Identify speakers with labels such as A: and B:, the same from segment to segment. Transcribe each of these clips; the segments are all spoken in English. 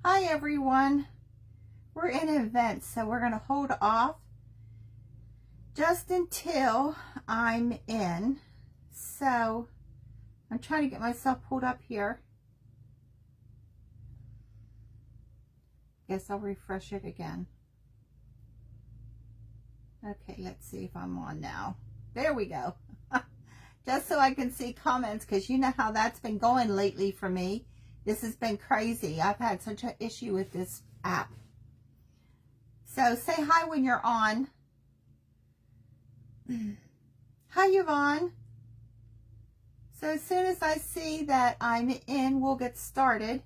A: Hi everyone, we're in an event, so we're going to hold off just until I'm in. So I'm trying to get myself pulled up here. Guess I'll refresh it again. Okay, let's see if I'm on now. There we go. Just so I can see comments, because you know how that's been going lately for me. This has been crazy. I've had such an issue with this app. So say hi when you're on. Hi, Yvonne. So as soon as I see that I'm in, we'll get started.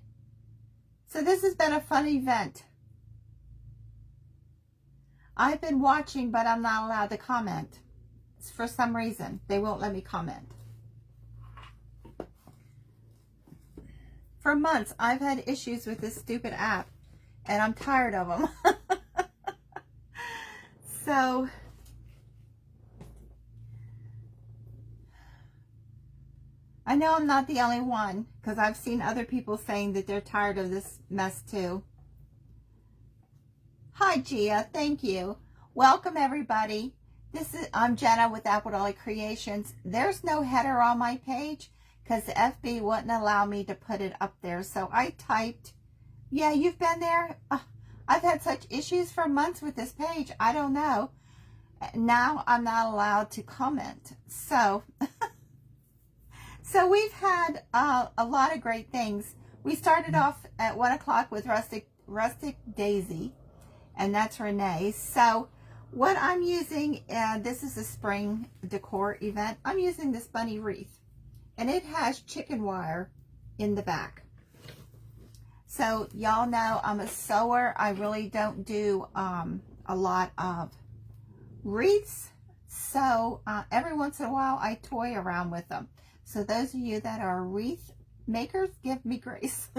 A: So this has been a fun event. I've been watching, but I'm not allowed to comment. For some reason, they won't let me comment. For months, I've had issues with this stupid app, and I'm tired of them. So, I know I'm not the only one, because I've seen other people saying that they're tired of this mess too. Hi, Gia. Thank you. Welcome, everybody. I'm Jenna with Apple Dolly Creations. There's no header on my page because the FB wouldn't allow me to put it up there. So I typed, yeah, you've been there. I've had such issues for months with this page. I don't know. Now I'm not allowed to comment. So, so we've had a lot of great things. We started off at 1 o'clock with Rustic Daisy, and that's Renee. So what I'm using, this is a spring decor event. I'm using this bunny wreath, and it has chicken wire in the back. So y'all know I'm a sewer. I really don't do a lot of wreaths. So every once in a while I toy around with them. So those of you that are wreath makers, give me grace.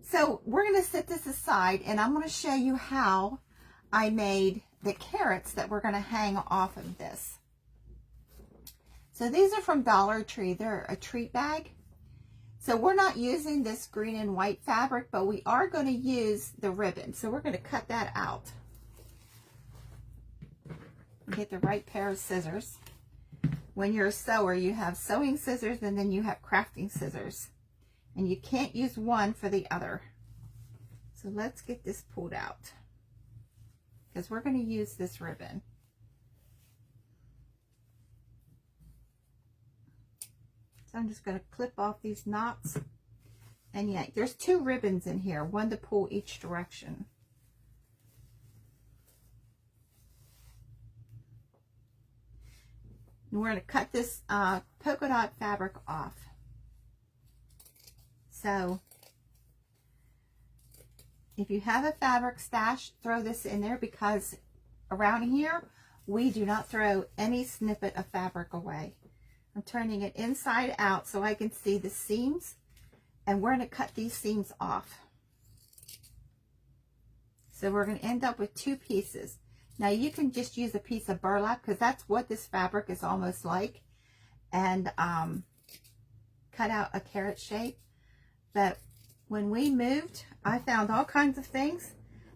A: So we're going to set this aside, and I'm going to show you how I made the carrots that we're going to hang off of this. So these are from Dollar Tree. They're a treat bag. So we're not using this green and white fabric, but we are going to use the ribbon. So we're going to cut that out. Get the right pair of scissors. When you're a sewer, you have sewing scissors and then you have crafting scissors. And you can't use one for the other. So let's get this pulled out, because we're going to use this ribbon. So I'm just going to clip off these knots and yank. There's 2 ribbons in here, one to pull each direction. And we're going to cut this polka dot fabric off. So if you have a fabric stash, throw this in there, because around here we do not throw any snippet of fabric away. I'm turning it inside out so I can see the seams, and we're going to cut these seams off. So we're going to end up with 2 pieces. Now you can just use a piece of burlap, because that's what this fabric is almost like, and cut out a carrot shape. But when we moved, I found all kinds of things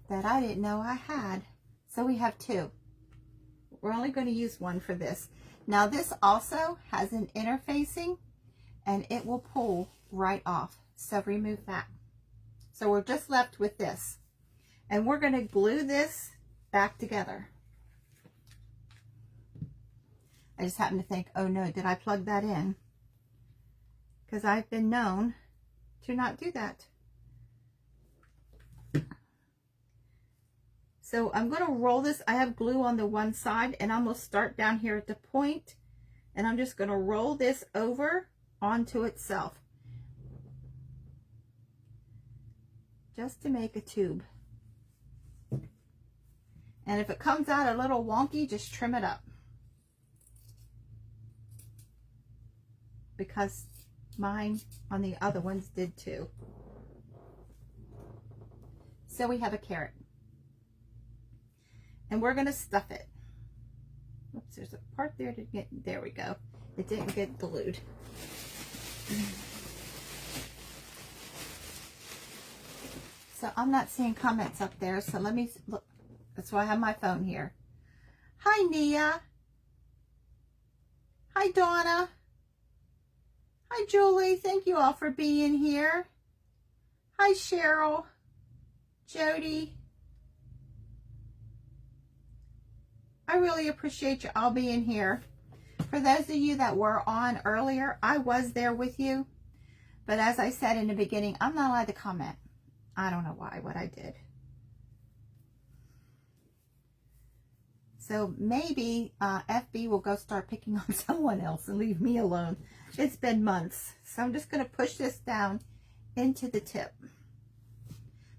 A: that I didn't know I had. So we have 2. We're only going to use one for this. Now this also has an interfacing, and it will pull right off. So remove that. So we're just left with this. And we're going to glue this back together. I just happened to think, oh no, did I plug that in? Because I've been known to not do that. So I'm going to roll this. I have glue on the one side, and I'm going to start down here at the point, and I'm just going to roll this over onto itself, just to make a tube. And if it comes out a little wonky, just trim it up, because mine on the other ones did too. So we have a carrot, and we're going to stuff it. Oops, there's a part there to get, there we go. It didn't get glued. So I'm not seeing comments up there, so let me look. That's why I have my phone here. Hi, Nia. Hi, Donna. Hi, Julie. Thank you all for being here. Hi, Cheryl. Jody. I really appreciate you all being here. For those of you that were on earlier, I was there with you. But as I said in the beginning, I'm not allowed to comment. I don't know why, what I did. So maybe FB will go start picking on someone else and leave me alone. It's been months. So I'm just going to push this down into the tip.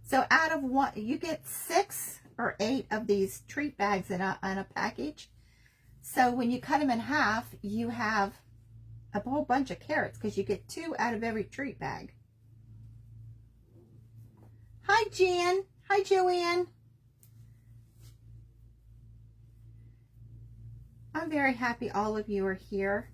A: So out of one, you get 6 or 8 of these treat bags in a package. So when you cut them in half, you have a whole bunch of carrots because you get 2 out of every treat bag. Hi, Jan. Hi, Joanne. I'm very happy all of you are here.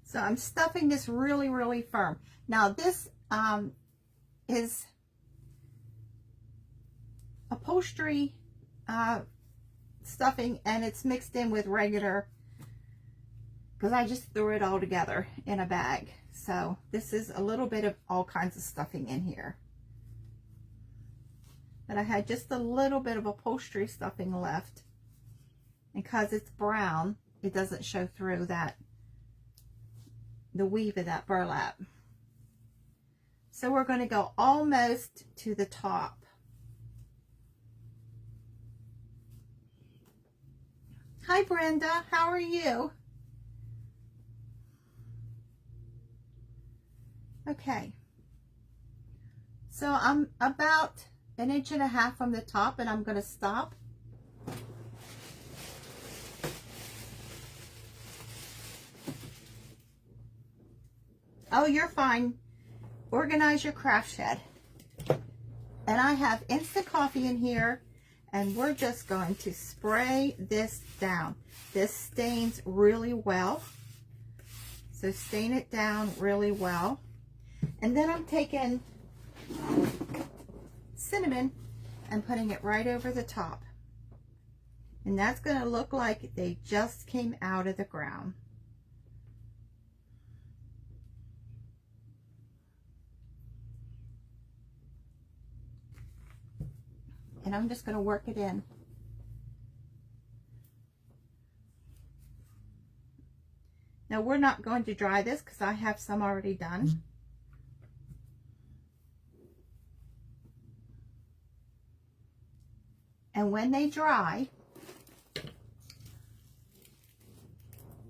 A: So I'm stuffing this really, really firm. Now this is upholstery stuffing, and it's mixed in with regular because I just threw it all together in a bag. So this is a little bit of all kinds of stuffing in here. But I had just a little bit of upholstery stuffing left. And because it's brown, it doesn't show through that, the weave of that burlap. So we're going to go almost to the top. Hi, Brenda. How are you? Okay. So I'm about 1.5 inches from the top, and I'm going to stop. Oh, you're fine. Organize your craft shed. And I have instant coffee in here, and we're just going to spray this down. This stains really well. So stain it down really well. And then I'm taking cinnamon and putting it right over the top. And that's going to look like they just came out of the ground. And I'm just going to work it in. Now we're not going to dry this because I have some already done. And when they dry,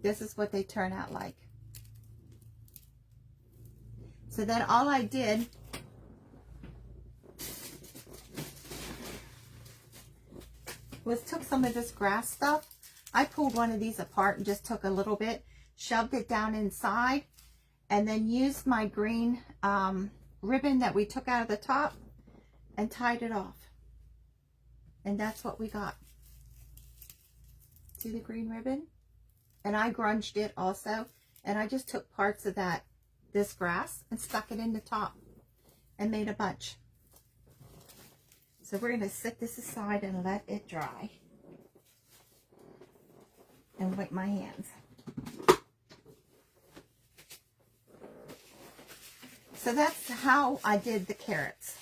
A: this is what they turn out like. So then all I did was took some of this grass stuff. I pulled one of these apart and just took a little bit, shoved it down inside, and then used my green ribbon that we took out of the top and tied it off. And that's what we got. See the green ribbon? And I grunged it also. And I just took parts of this grass and stuck it in the top and made a bunch. So we're going to set this aside and let it dry. And wipe my hands. So that's how I did the carrots.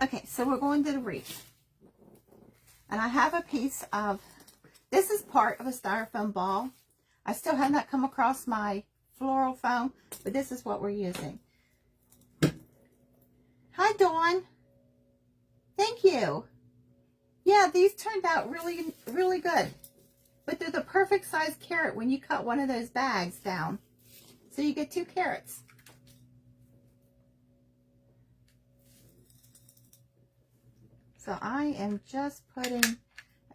A: Okay, so we're going to the wreath. And I have a piece of, this is part of a styrofoam ball. I still have not come across my floral foam, but this is what we're using. Hi, Dawn. Thank you. Yeah, these turned out really, really good. But they're the perfect size carrot when you cut one of those bags down. So you get 2 carrots. So I am just putting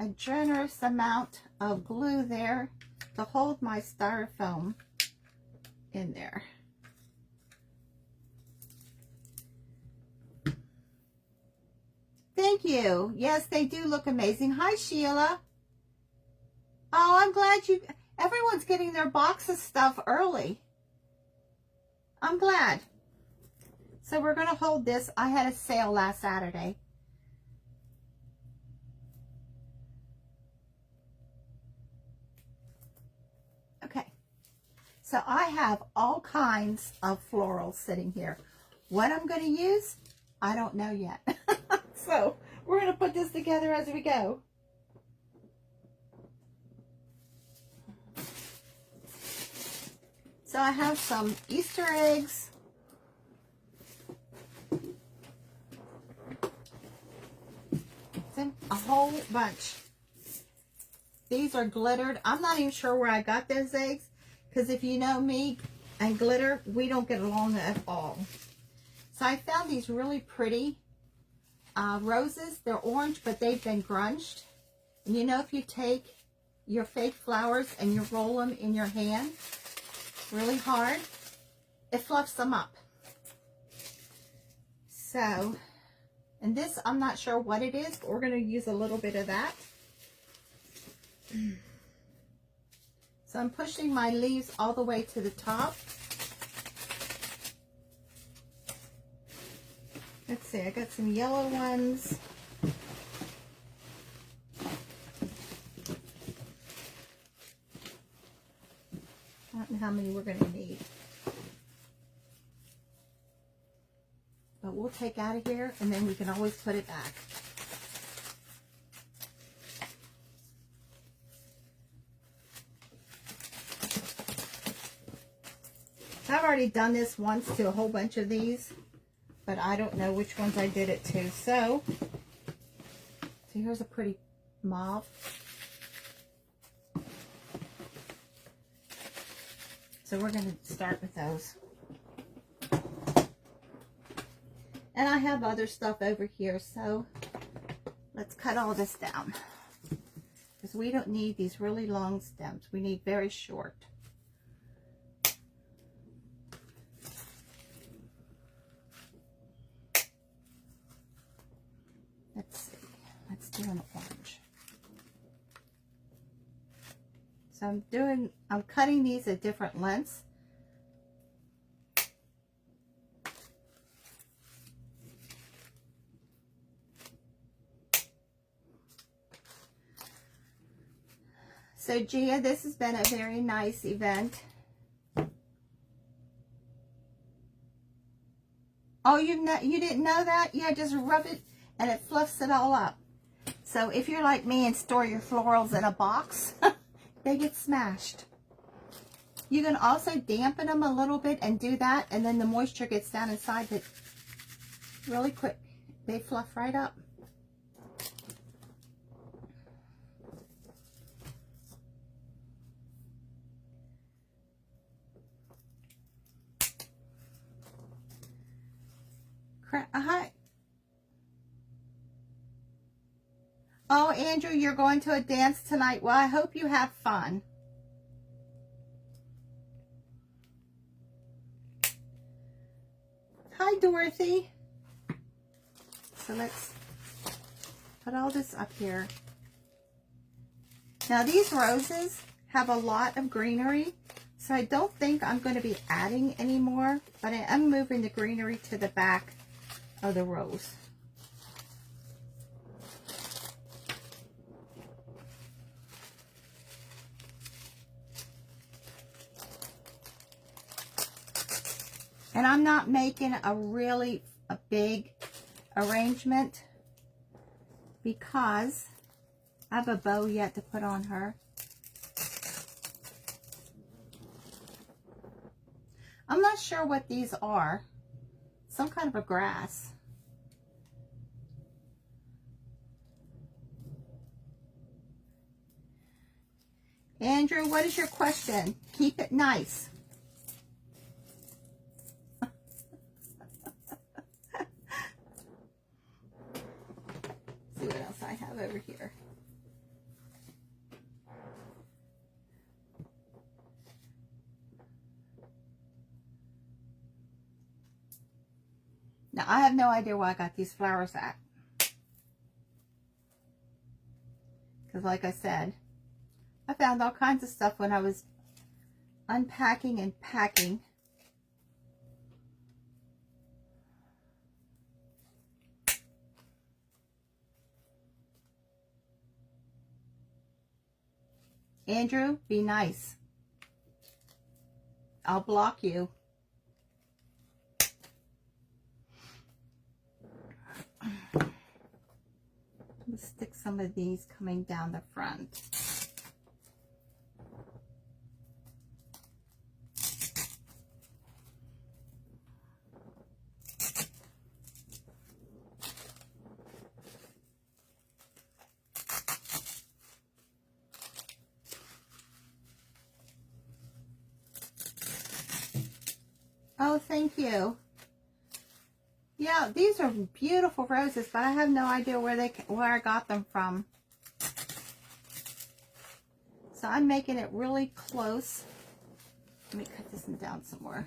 A: a generous amount of glue there to hold my styrofoam in there. thank you. Yes, they do look amazing. Hi, Sheila. Oh, I'm glad everyone's getting their box of stuff early. I'm glad. So we're going to hold this. I had a sale last Saturday. Okay. So I have all kinds of florals sitting here. What I'm going to use, I don't know yet. So we're going to put this together as we go. So I have some Easter eggs. A whole bunch. These are glittered. I'm not even sure where I got those eggs, because if you know me and glitter, we don't get along at all. So I found these really pretty roses. They're orange, but they've been grunged. And you know, if you take your fake flowers and you roll them in your hand really hard, it fluffs them up. So, and this, I'm not sure what it is, but we're going to use a little bit of that. So I'm pushing my leaves all the way to the top. Let's see, I got some yellow ones. I don't know how many we're going to need. But we'll take out of here, and then we can always put it back. I've already done this once to a whole bunch of these, but I don't know which ones I did it to. So here's a pretty mauve. So we're going to start with those. And I have other stuff over here, so let's cut all this down. Because we don't need these really long stems. We need very short. Let's see. Let's do an orange. So I'm cutting these at different lengths. So Gia, this has been a very nice event. Oh, you didn't know that? Yeah, just rub it and it fluffs it all up. So if you're like me and store your florals in a box, they get smashed. You can also dampen them a little bit and do that, and then the moisture gets down inside it really quick. They fluff right up. Hi. Oh, Andrew, you're going to a dance tonight. Well, I hope you have fun. Hi, Dorothy. So let's put all this up here. Now, these roses have a lot of greenery, so I don't think I'm going to be adding any more, but I am moving the greenery to the back of the rose. And I'm not making a big arrangement because I have a bow yet to put on her. I'm not sure what these are. Some kind of a grass. Andrew, what is your question? Keep it nice. See what else I have over here. Now, I have no idea where I got these flowers at. because like I said, I found all kinds of stuff when I was unpacking and packing. Andrew, be nice. I'll block you. Let's stick some of these coming down the front. Oh, thank you. Yeah, these are beautiful roses, but I have no idea where I got them from. So I'm making it really close. Let me cut this one down some more.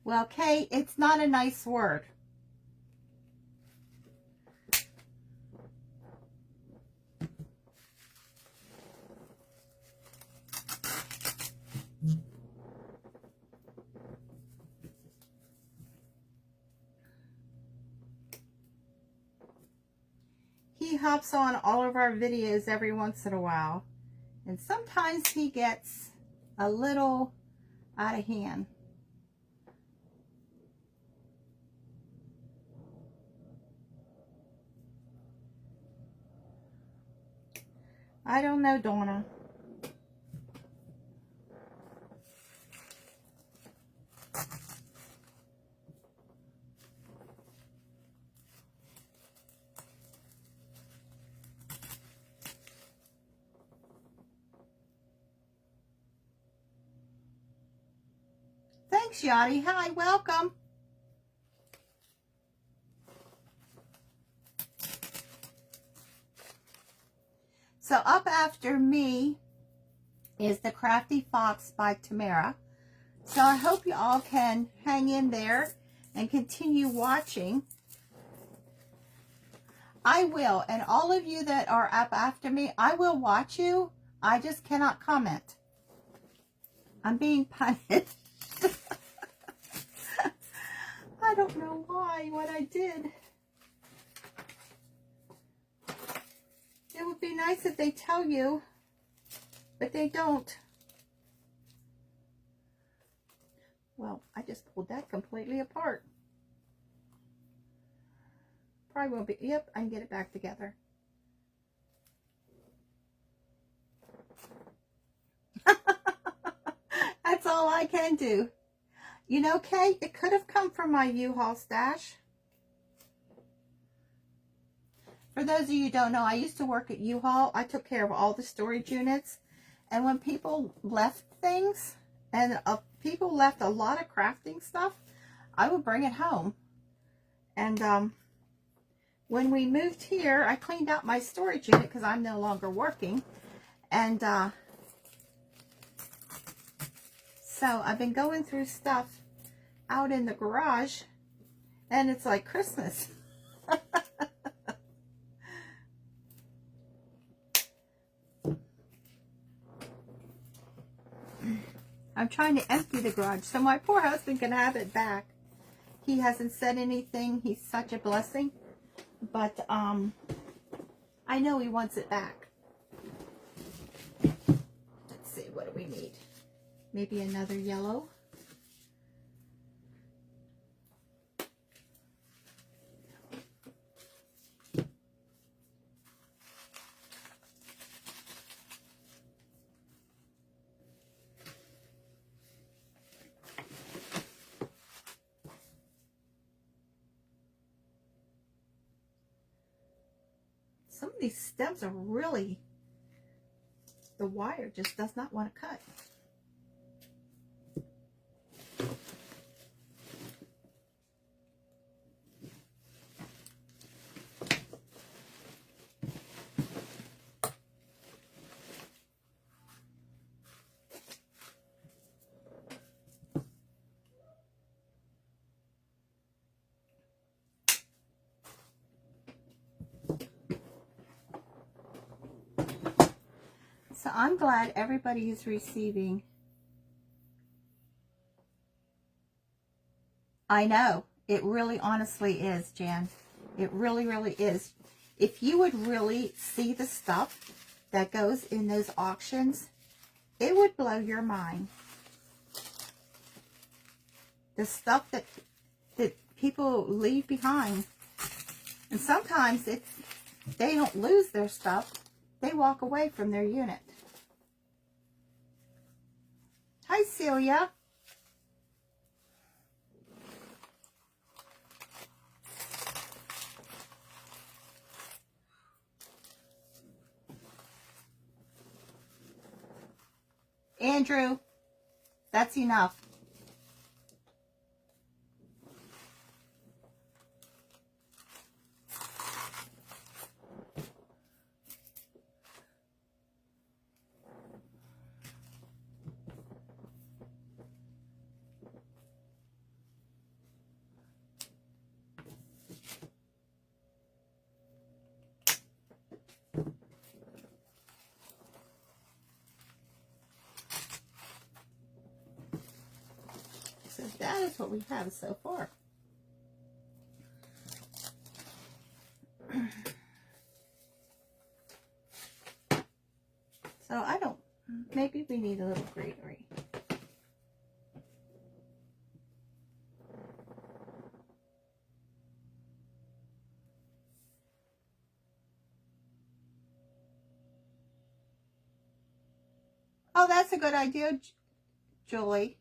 A: Well, Kay, it's not a nice word. He hops on all of our videos every once in a while, and sometimes he gets a little out of hand. I don't know, Donna. Thanks, Yachty. Hi, welcome. So up after me is The Crafty Fox by Tamara. So I hope you all can hang in there and continue watching. I will, and all of you that are up after me, I will watch you. I just cannot comment. I'm being punished. I don't know why, what I did. It would be nice if they tell you, but they don't. Well, I just pulled that completely apart. Probably won't be, yep, I can get it back together. That's all I can do. You know, Kate, it could have come from my U-Haul stash. For those of you who don't know, I used to work at U-Haul. I took care of all the storage units. And when people left things, and people left a lot of crafting stuff, I would bring it home. And when we moved here, I cleaned out my storage unit because I'm no longer working. And so I've been going through stuff out in the garage, and it's like Christmas. I'm trying to empty the garage so my poor husband can have it back. He hasn't said anything. He's such a blessing. But I know he wants it back. Let's see, what do we need? Maybe another yellow. Some of these stems are really, the wire just does not want to cut. So I'm glad everybody is receiving. I know. It really honestly is, Jan. It really, really is. If you would really see the stuff that goes in those auctions, it would blow your mind. The stuff that people leave behind. And sometimes they don't lose their stuff. They walk away from their unit. Hi, Celia. Andrew, that's enough. So that is what we have so far. So I don't, maybe we need a little greenery. Oh, that's a good idea, Julie.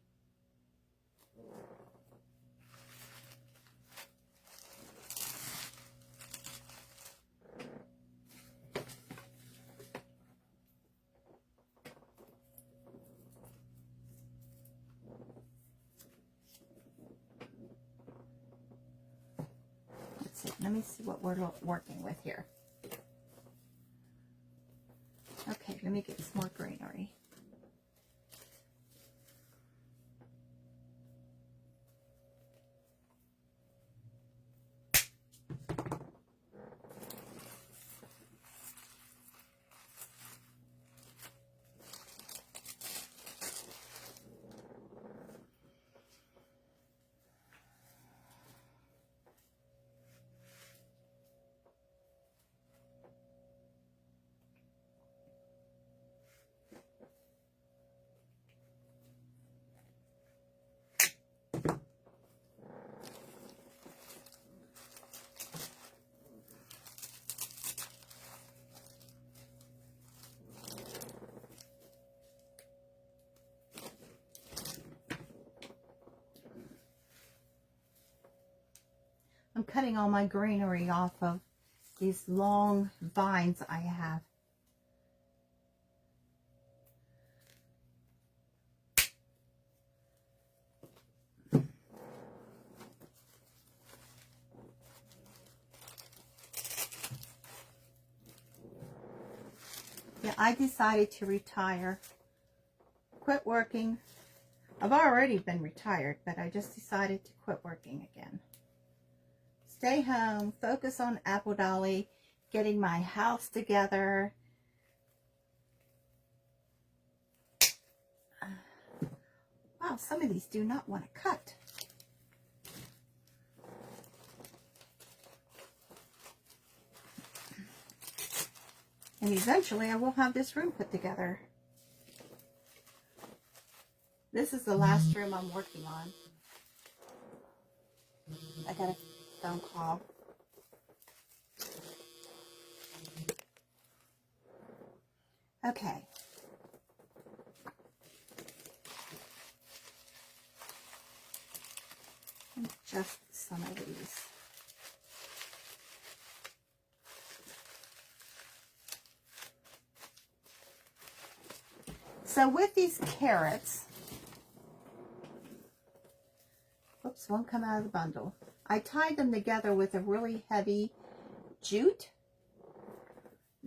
A: Let's see. Let me see what we're working with here. Okay, let me get some more greenery. I'm cutting all my greenery off of these long vines I have. Yeah, I decided to retire, quit working. I've already been retired, but I just decided to quit working again. Stay home, focus on Apple Dolly, getting my house together. Wow, some of these do not want to cut. And eventually I will have this room put together. This is the last room I'm working on. I got a phone call. Okay. Just some of these. So with these carrots, whoops, one come out of the bundle. I tied them together with a really heavy jute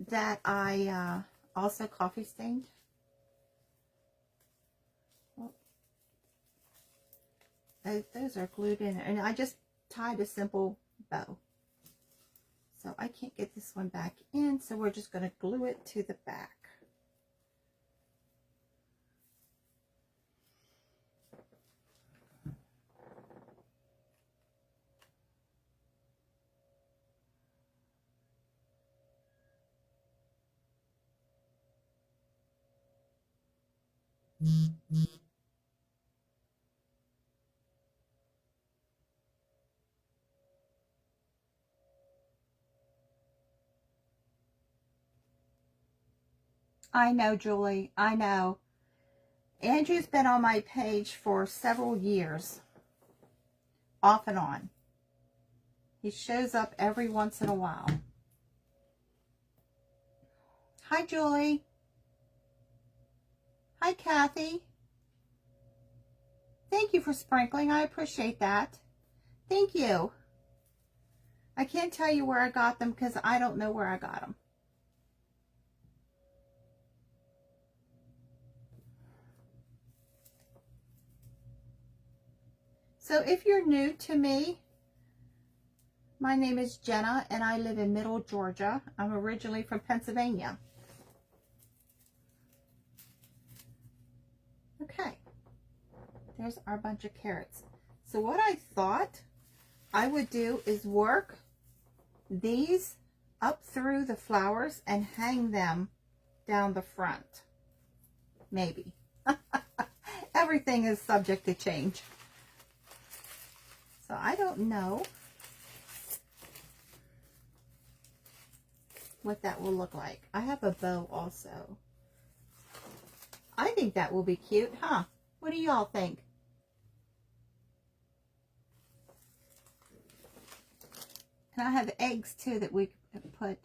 A: that I also coffee stained. Those are glued in, and I just tied a simple bow. So I can't get this one back in, so we're just going to glue it to the back. I know, Julie. I know. Andrew's been on my page for several years, off and on. He shows up every once in a while. Hi, Julie. Hi, Kathy. Thank you for sprinkling. I appreciate that. Thank you. I can't tell you where I got them because I don't know where I got them. So if you're new to me, my name is Jenna and I live in Middle Georgia. I'm originally from Pennsylvania. Okay, there's our bunch of carrots. So what I thought I would do is work these up through the flowers and hang them down the front. Maybe. Everything is subject to change. So I don't know what that will look like. I have a bow also. I think that will be cute, huh? What do y'all think? And I have eggs too that we could put.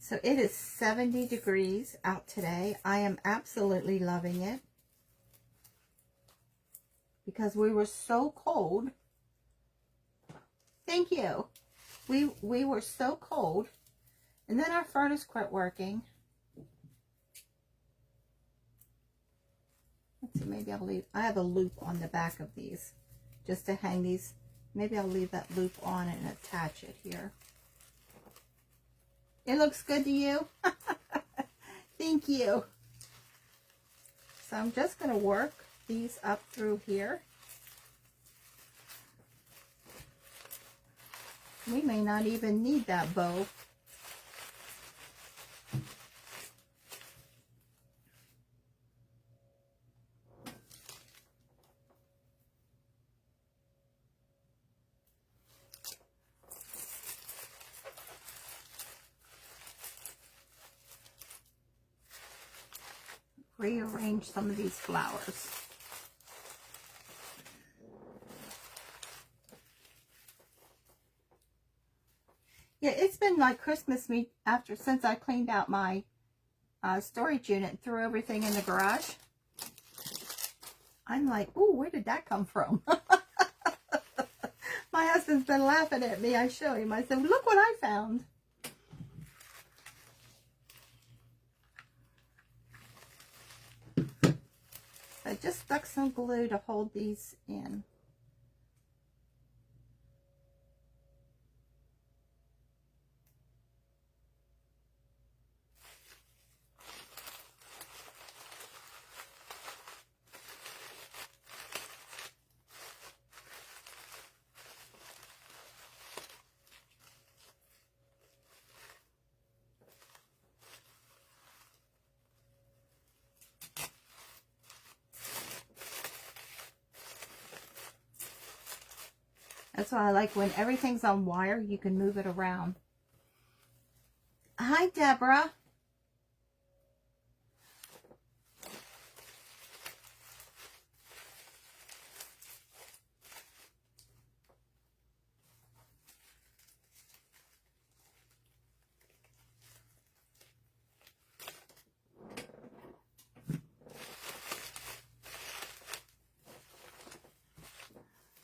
A: So it is 70 degrees out today. I am absolutely loving it because we were so cold. Thank you. We were so cold, and then our furnace quit working. Let's see, maybe I'll leave, I have a loop on the back of these just to hang these. Maybe I'll leave that loop on and attach it here. It looks good to you? Thank you. So I'm just going to work these up through here. We may not even need that bow. Rearrange some of these flowers. Yeah, it's been like Christmas week since I cleaned out my storage unit and threw everything in the garage. I'm like, ooh, where did that come from? My husband's been laughing at me. I show him. I said, look what I found. I just stuck some glue to hold these in. That's why I like when everything's on wire, you can move it around. Hi, Deborah.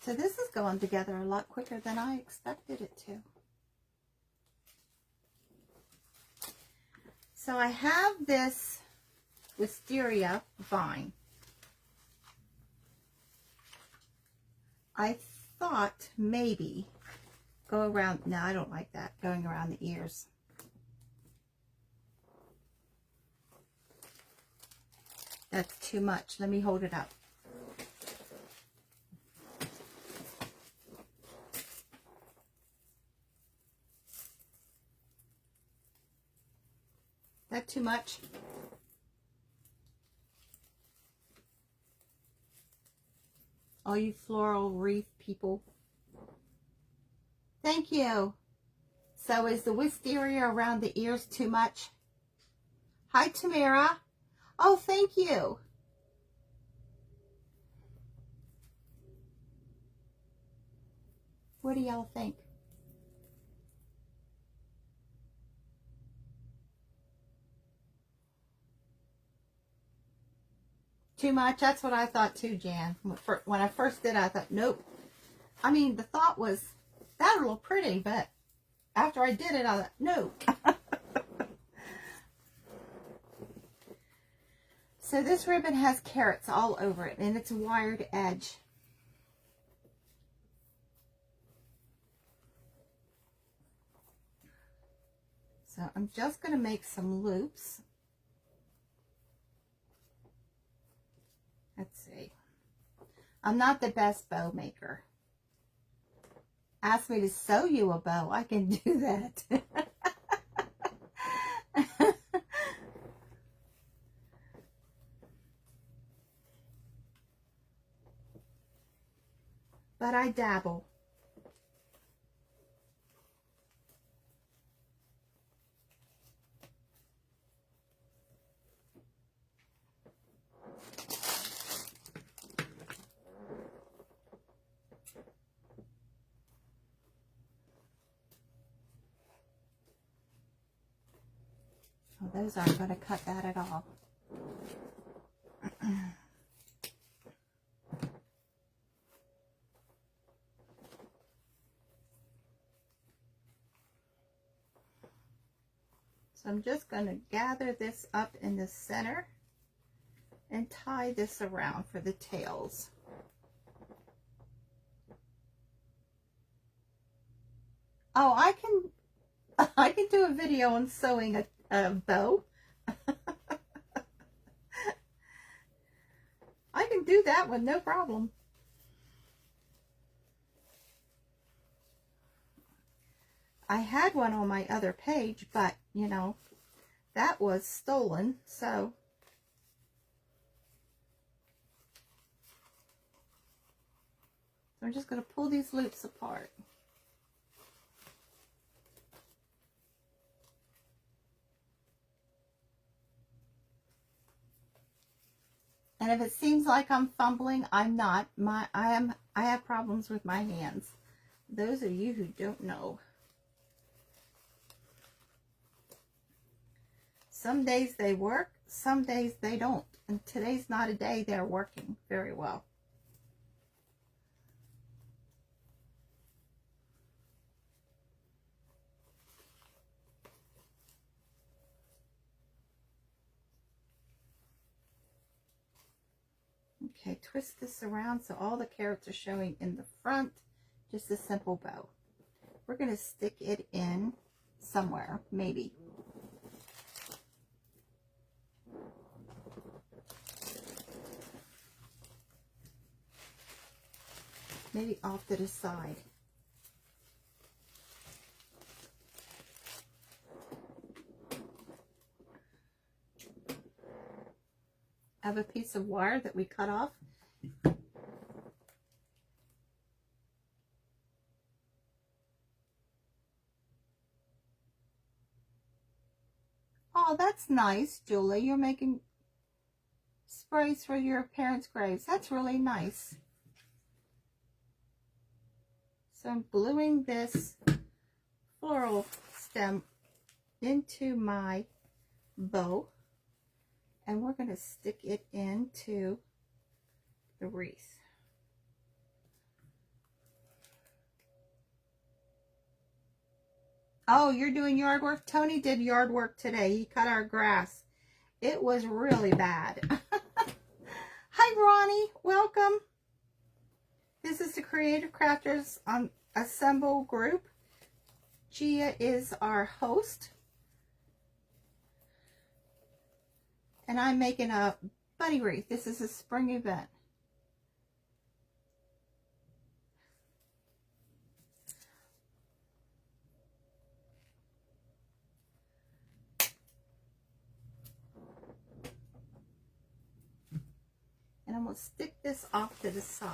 A: So this is going together a lot quicker than I expected it to. So I have this wisteria vine. I thought maybe go around, no, I don't like that, going around the ears. That's too much. Let me hold it up. That too much? All you floral wreath people. Thank you. So is the wisteria around the ears too much? Hi, Tamara. Oh, thank you. What do y'all think? Too much? That's what I thought too, Jan. When I first did it, I thought, nope. I mean, the thought was, that would look pretty, but after I did it, I thought, no. So this ribbon has carrots all over it, and it's a wired edge. So I'm just going to make some loops. Let's see. I'm not the best bow maker. Ask me to sew you a bow. I can do that. But I dabble. Oh, those aren't going to cut that at all. So I'm just going to gather this up in the center and tie this around for the tails. Oh, I can do a video on sewing a bow. I can do that one, no problem. I had one on my other page, but, you know, that was stolen, so. I'm just going to pull these loops apart. And if it seems like I'm fumbling, I'm not. I have problems with my hands. Those of you who don't know. Some days they work, some days they don't. And today's not a day they're working very well. Okay, twist this around so all the carrots are showing in the front. Just a simple bow. We're going to stick it in somewhere, maybe. Maybe off to the side. I have a piece of wire that we cut off. Oh, that's nice, Julie. You're making sprays for your parents' graves. That's really nice. So I'm gluing this floral stem into my bow, and we're going to stick it into the wreath. Oh, you're doing yard work? Tony did yard work today. He cut our grass. It was really bad. Hi, Ronnie. Welcome. This is the Creative Crafters Assemble group. Gia is our host. And I'm making a bunny wreath. This is a spring event. And I'm going to stick this off to the side.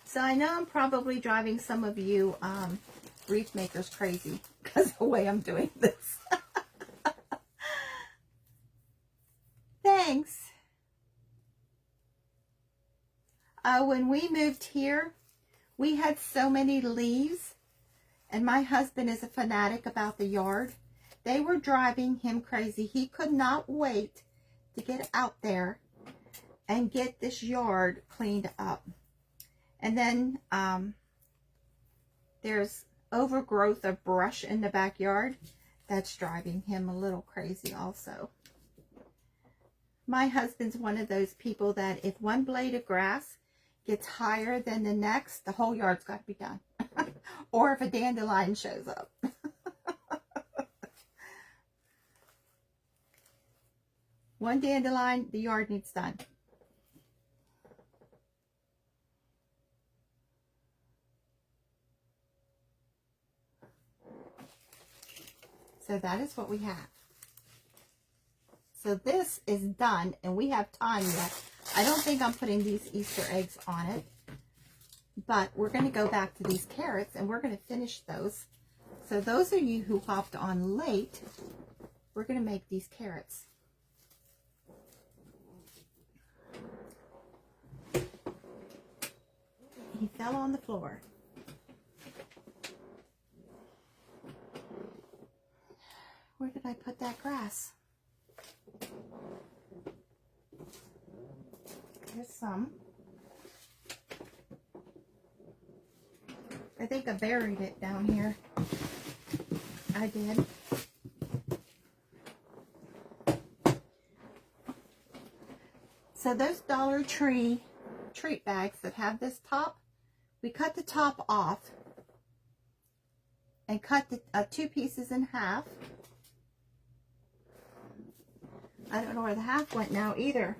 A: So I know I'm probably driving some of you wreath makers crazy because of the way I'm doing this. Thanks. When we moved here, we had so many leaves, and my husband is a fanatic about the yard. They were driving him crazy. He could not wait to get out there and get this yard cleaned up. And then there's overgrowth of brush in the backyard. That's driving him a little crazy also. My husband's one of those people that if one blade of grass gets higher than the next, the whole yard's got to be done. Or if a dandelion shows up. One dandelion, the yard needs done. So that is what we have. So this is done, and we have time yet. I don't think I'm putting these Easter eggs on it, but we're going to go back to these carrots, and we're going to finish those. So those of you who hopped on late, we're going to make these carrots. He fell on the floor. Where did I put that grass? There's some. I think I buried it down here. I did. So those Dollar Tree treat bags that have this top, we cut the top off and cut the two pieces in half. I don't know where the half went now either.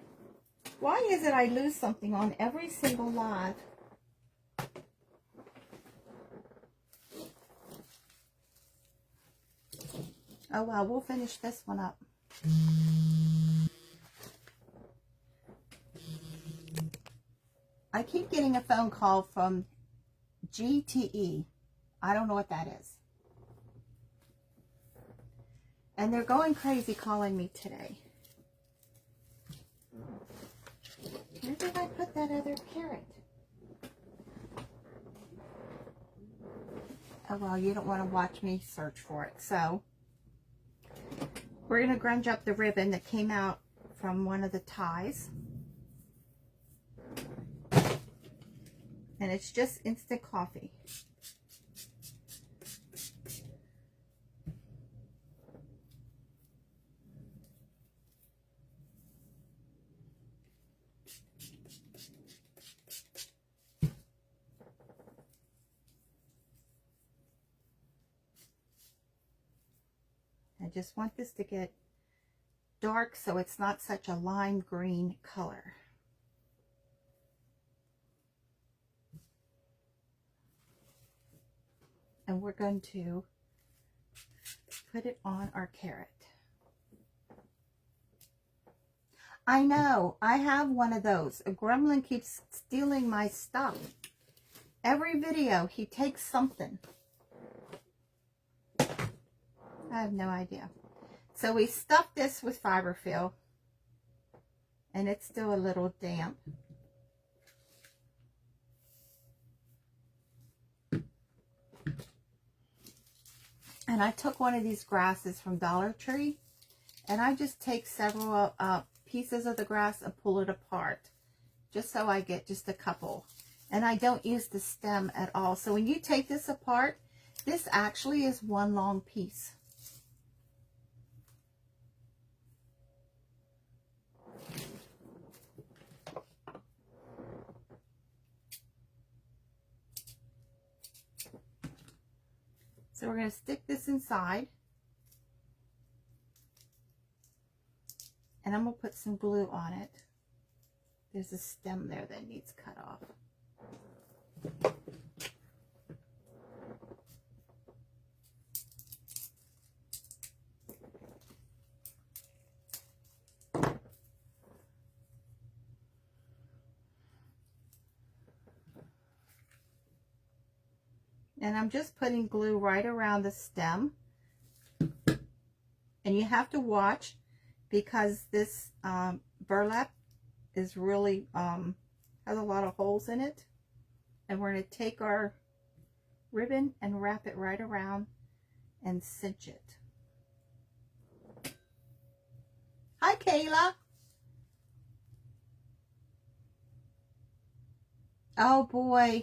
A: Why is it I lose something on every single live? Oh well, we'll finish this one up. I keep getting a phone call from GTE. I don't know what that is. And they're going crazy calling me today. Where did I put that other carrot? Oh, well, you don't want to watch me search for it. So, we're going to grunge up the ribbon that came out from one of the ties. And it's just instant coffee. I just want this to get dark so it's not such a lime green color. And we're going to put it on our carrot. I know, I have one of those. A gremlin keeps stealing my stuff. Every video, he takes something. I have no idea. So we stuffed this with fiberfill, and it's still a little damp. And I took one of these grasses from Dollar Tree, and I just take several pieces of the grass and pull it apart, just so I get just a couple. And I don't use the stem at all. So when you take this apart, this actually is one long piece. So we're going to stick this inside. And I'm going to put some glue on it. There's a stem there that needs cut off. And I'm just putting glue right around the stem. And you have to watch because this burlap is really, has a lot of holes in it. And we're going to take our ribbon and wrap it right around and cinch it. Hi, Kayla. Oh boy.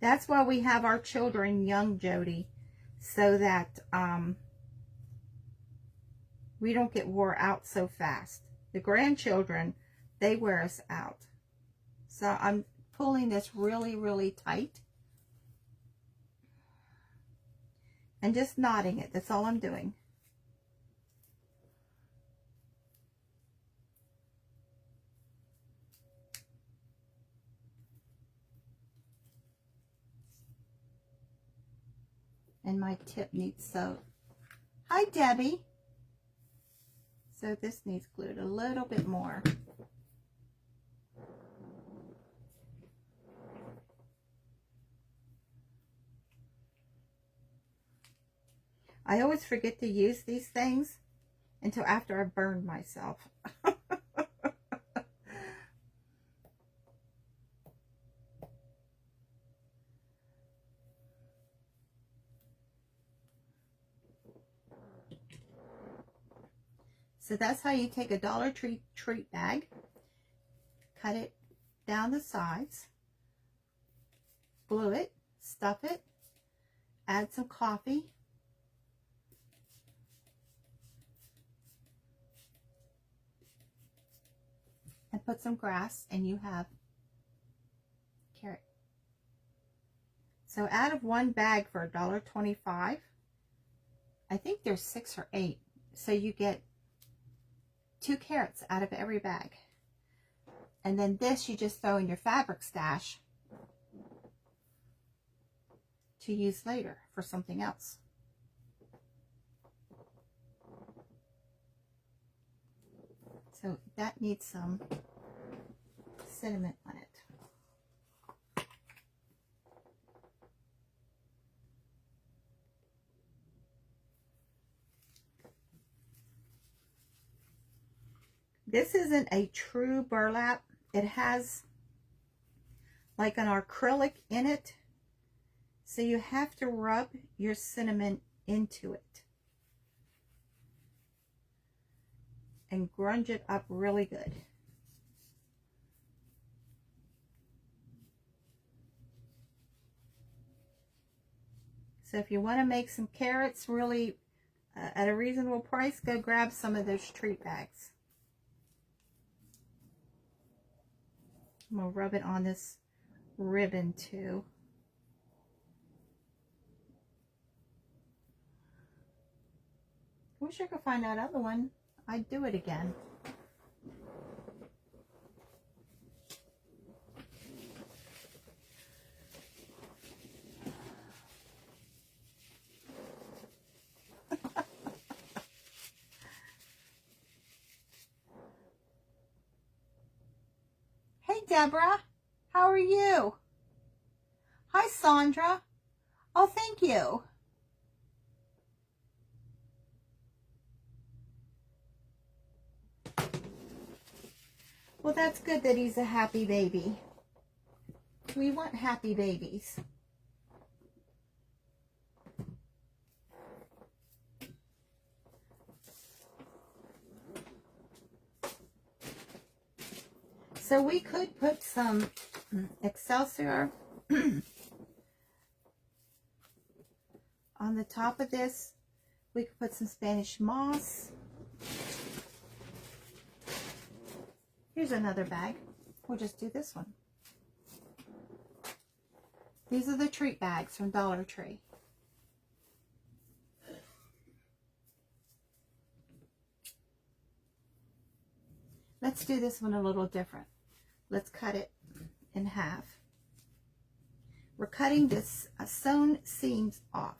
A: That's why we have our children young, Jody, so that we don't get wore out so fast. The grandchildren, they wear us out. So I'm pulling this really, really tight. And just knotting it. That's all I'm doing. And my tip needs sewed. Hi, Debbie. So this needs glued a little bit more. I always forget to use these things until after I've burned myself. So that's how you take a Dollar Tree treat bag, cut it down the sides, glue it, stuff it, add some coffee, and put some grass, and you have carrot. So out of one bag for $1.25, I think there's 6 or 8. So you get 2 carrots out of every bag. And then this you just throw in your fabric stash to use later for something else. So that needs some cinnamon on it. This isn't a true burlap. It has like an acrylic in it. So you have to rub your cinnamon into it and grunge it up really good. So if you want to make some carrots really at a reasonable price, go grab some of those treat bags. I'm going to rub it on this ribbon too. Wish I could find that other one. I'd do it again. Hey, Deborah. How are you? Hi, Sandra. Oh, thank you. Well, that's good that he's a happy baby. We want happy babies. So we could put some Excelsior on the top of this. We could put some Spanish moss. Here's another bag. We'll just do this one. These are the treat bags from Dollar Tree. Let's do this one a little different. Let's cut it in half. We're cutting this sewn seams off.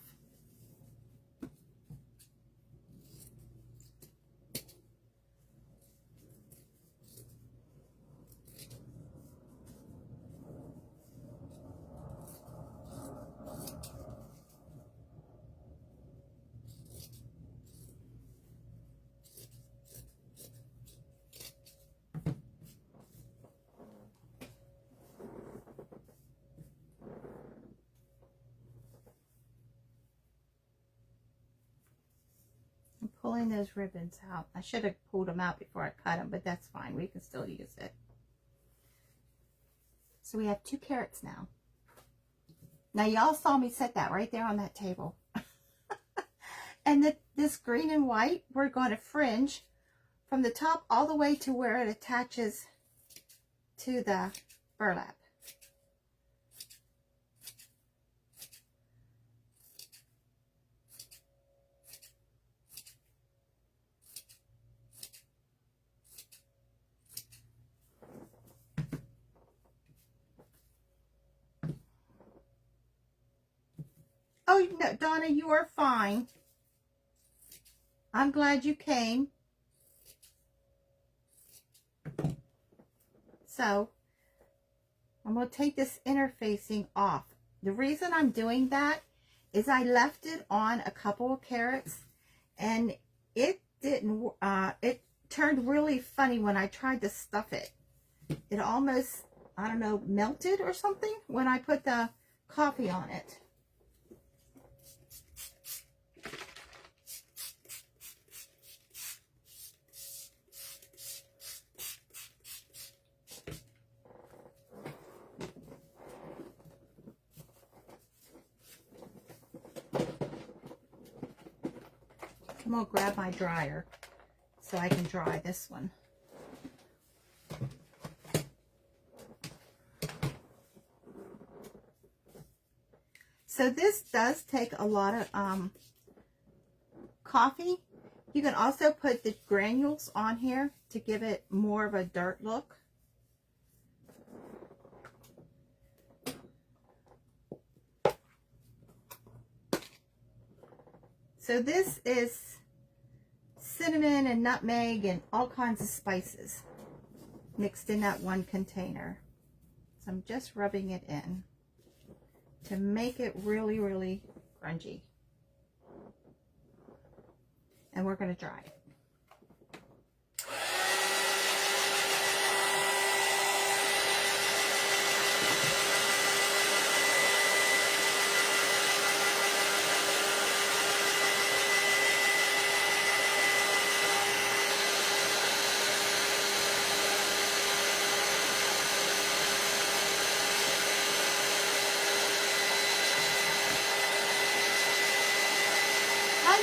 A: Pulling those ribbons out. I should have pulled them out before I cut them, but that's fine. We can still use it. So we have 2 carrots now. Now y'all saw me set that right there on that table. And this green and white, we're going to fringe from the top all the way to where it attaches to the burlap. Oh, no, Donna, you are fine. I'm glad you came. So, I'm going to take this interfacing off. The reason I'm doing that is I left it on a couple of carrots and it didn't, it turned really funny when I tried to stuff it. It almost, I don't know, melted or something when I put the coffee on it. I'm going to grab my dryer so I can dry this one. So this does take a lot of coffee. You can also put the granules on here to give it more of a dirt look. So this is cinnamon and nutmeg and all kinds of spices mixed in that one container. So I'm just rubbing it in to make it really, really grungy. And we're going to dry it.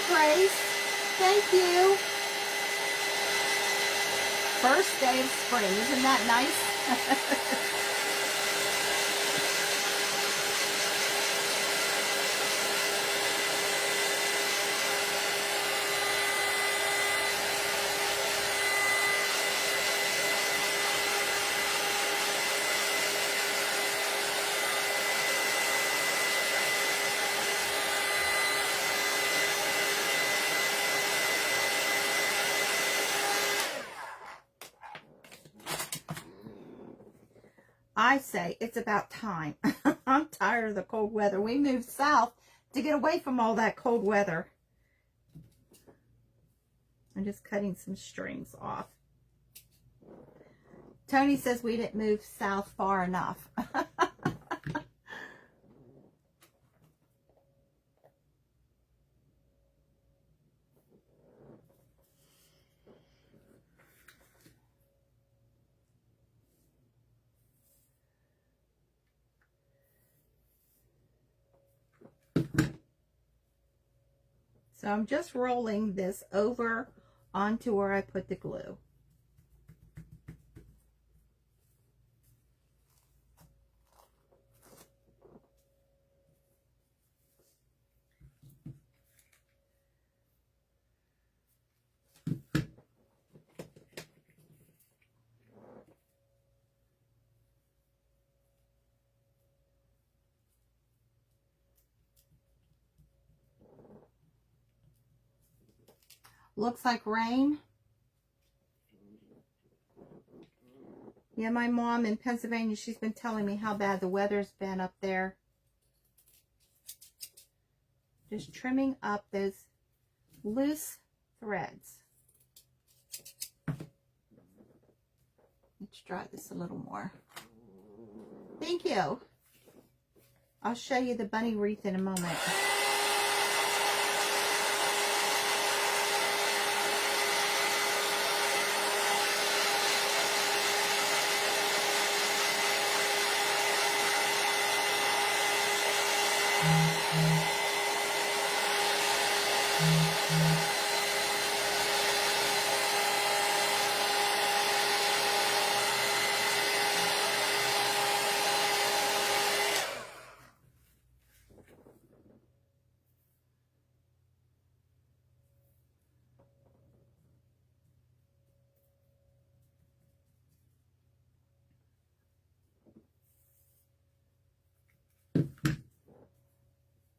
A: Grace, thank you. First day of spring, isn't that nice? I say it's about time. I'm tired of the cold weather. We moved south to get away from all that cold weather. I'm just cutting some strings off. Tony says we didn't move south far enough. So I'm just rolling this over onto where I put the glue. Looks like rain. Yeah, my mom in Pennsylvania, she's been telling me how bad the weather's been up there. Just trimming up those loose threads. Let's dry this a little more. Thank you. I'll show you the bunny wreath in a moment.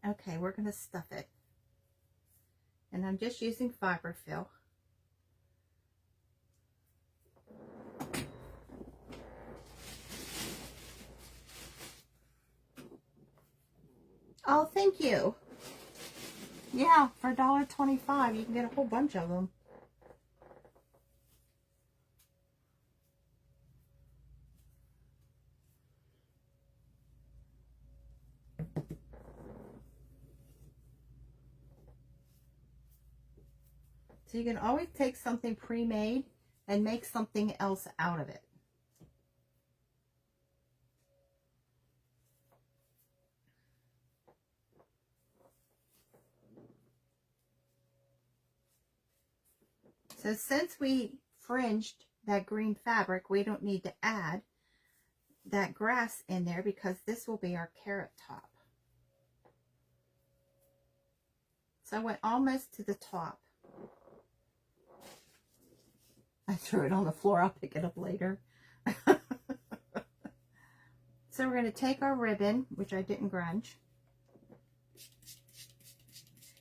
A: Okay, we're going to stuff it. And I'm just using fiberfill. Oh, thank you. Yeah, for $1.25, you can get a whole bunch of them. So you can always take something pre-made and make something else out of it. So since we fringed that green fabric, we don't need to add that grass in there because this will be our carrot top. So I went almost to the top. I threw it on the floor. I'll pick it up later. So we're going to take our ribbon, which I didn't grunge.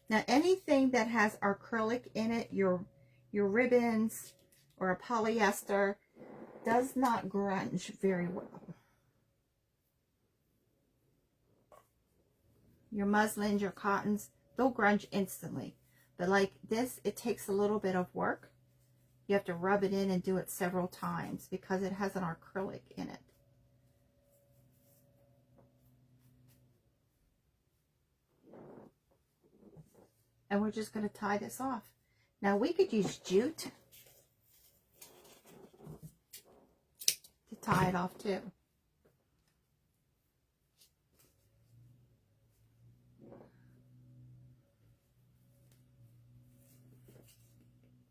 A: Now anything that has acrylic in it, your ribbons or a polyester, does not grunge very well. Your muslins, your cottons, they'll grunge instantly. But like this, it takes a little bit of work. You have to rub it in and do it several times because it has an acrylic in it. And we're just going to tie this off. Now we could use jute to tie it off too.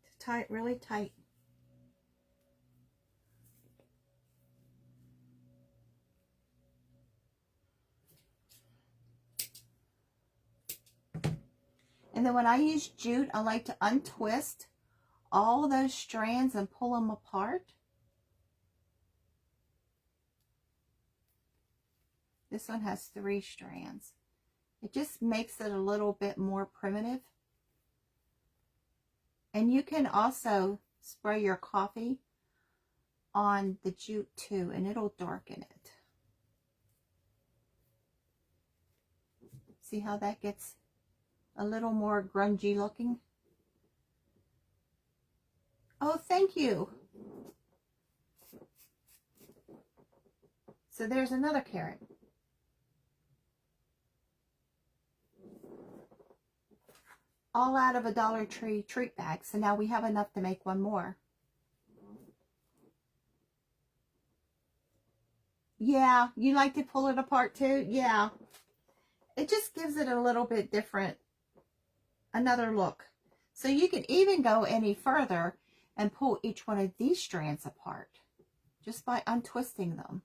A: To tie it really tight. And then when I use jute, I like to untwist all those strands and pull them apart. This one has 3 strands. It just makes it a little bit more primitive. And you can also spray your coffee on the jute too, and it'll darken it. See how that gets a little more grungy looking? Oh, thank you. So there's another carrot. All out of a Dollar Tree treat bag. So now we have enough to make one more. Yeah, you like to pull it apart too? Yeah. It just gives it a little bit different, another look. So you can even go any further and pull each one of these strands apart just by untwisting them.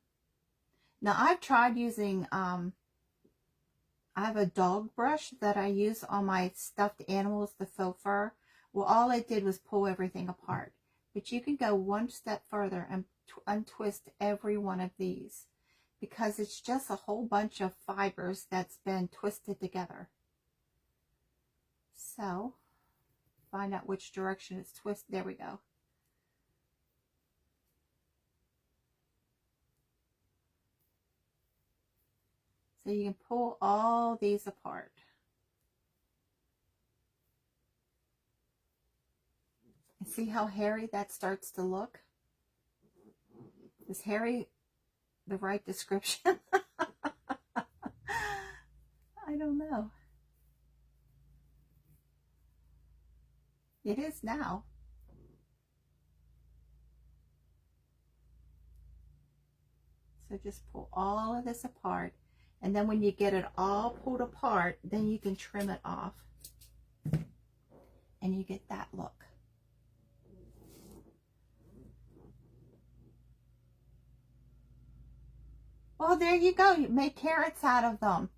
A: Now I've tried using, I have a dog brush that I use on my stuffed animals, the faux fur. Well, all I did was pull everything apart. But you can go one step further and untwist every one of these, because it's just a whole bunch of fibers that's been twisted together. So find out which direction it's twisted. There we go. So you can pull all these apart. And see how hairy that starts to look? Is hairy the right description? I don't know. It is now. So just pull all of this apart. And then when you get it all pulled apart, then you can trim it off. And you get that look. Well, there you go. You make carrots out of them.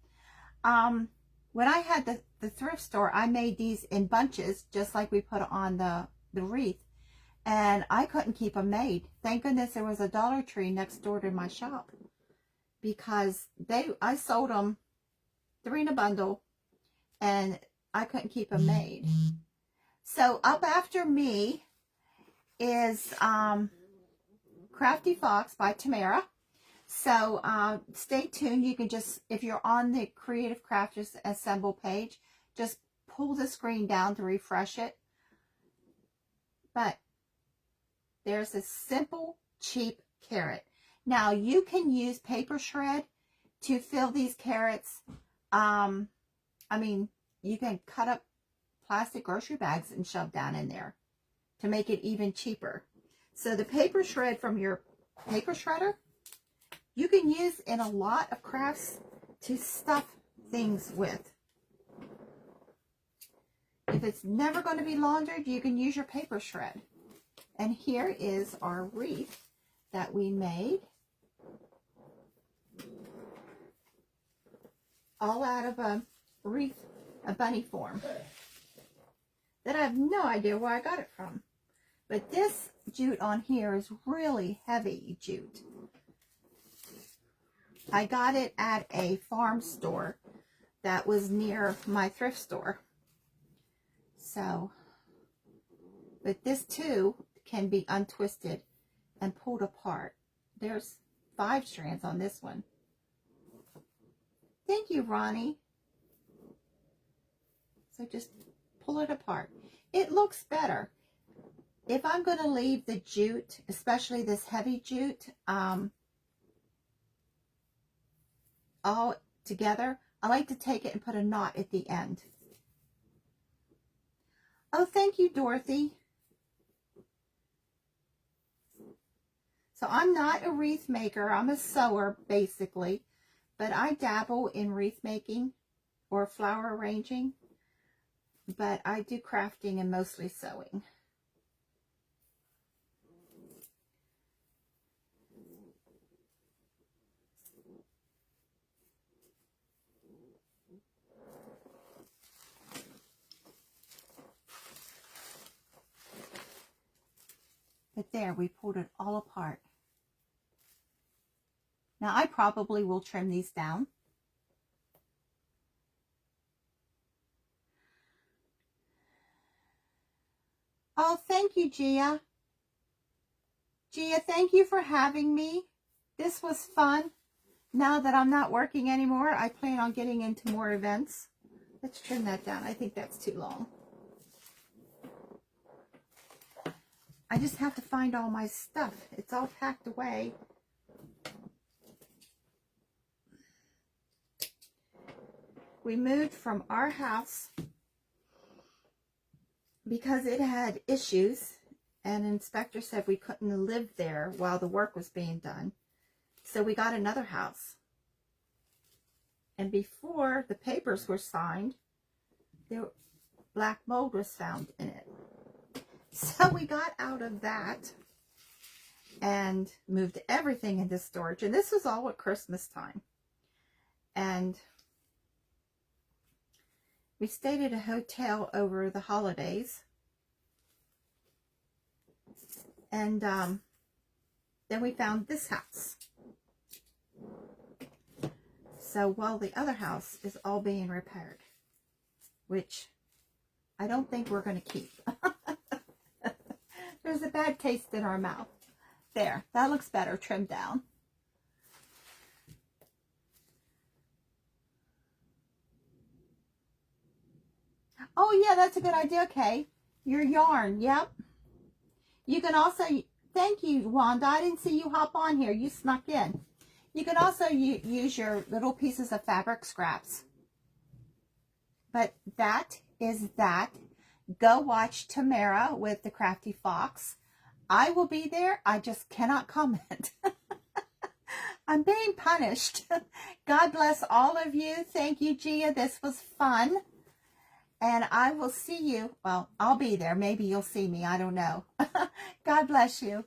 A: When I had the thrift store, I made these in bunches, just like we put on the wreath. And I couldn't keep them made. Thank goodness there was a Dollar Tree next door to my shop. Because I sold them 3 in a bundle. And I couldn't keep them made. So up after me is Crafty Fox by Tamara. So stay tuned. You can just, if you're on the Creative Crafters Assemble page, just pull the screen down to refresh it. But there's a simple, cheap carrot. Now you can use paper shred to fill these carrots. I mean, you can cut up plastic grocery bags and shove down in there to make it even cheaper. So the paper shred from your paper shredder, you can use in a lot of crafts to stuff things with. If it's never going to be laundered, you can use your paper shred. And here is our wreath that we made. All out of a wreath, a bunny form. That I have no idea where I got it from. But this jute on here is really heavy jute. I got it at a farm store that was near my thrift store. So, but this too can be untwisted and pulled apart. There's 5 strands on this one. Thank you, Ronnie. So just pull it apart. It looks better. If I'm going to leave the jute, especially this heavy jute, all together, I like to take it and put a knot at the end. Oh, thank you, Dorothy. So I'm not a wreath maker. I'm a sewer, basically. But I dabble in wreath making or flower arranging. But I do crafting and mostly sewing. But there, we pulled it all apart. Now, I probably will trim these down. Oh, thank you, Gia. Gia, thank you for having me. This was fun. Now that I'm not working anymore, I plan on getting into more events. Let's trim that down. I think that's too long. I just have to find all my stuff. It's all packed away. We moved from our house because it had issues, and an inspector said we couldn't live there while the work was being done. So we got another house. And before the papers were signed, black mold was found in it. So we got out of that and moved everything into storage. And this was all at Christmas time. And we stayed at a hotel over the holidays. And then we found this house. So while the other house is all being repaired, which I don't think we're going to keep. There's a bad taste in our mouth. There, that looks better, trimmed down. Oh yeah, that's a good idea, Kay. Your yarn, yep. You can also, thank you, Wanda. I didn't see you hop on here. You snuck in. You can also use your little pieces of fabric scraps. But that is that. Go watch Tamara with the Crafty Fox. I will be there. I just cannot comment. I'm being punished. God bless all of you. Thank you, Gia. This was fun. And I will see you. Well, I'll be there. Maybe you'll see me. I don't know. God bless you.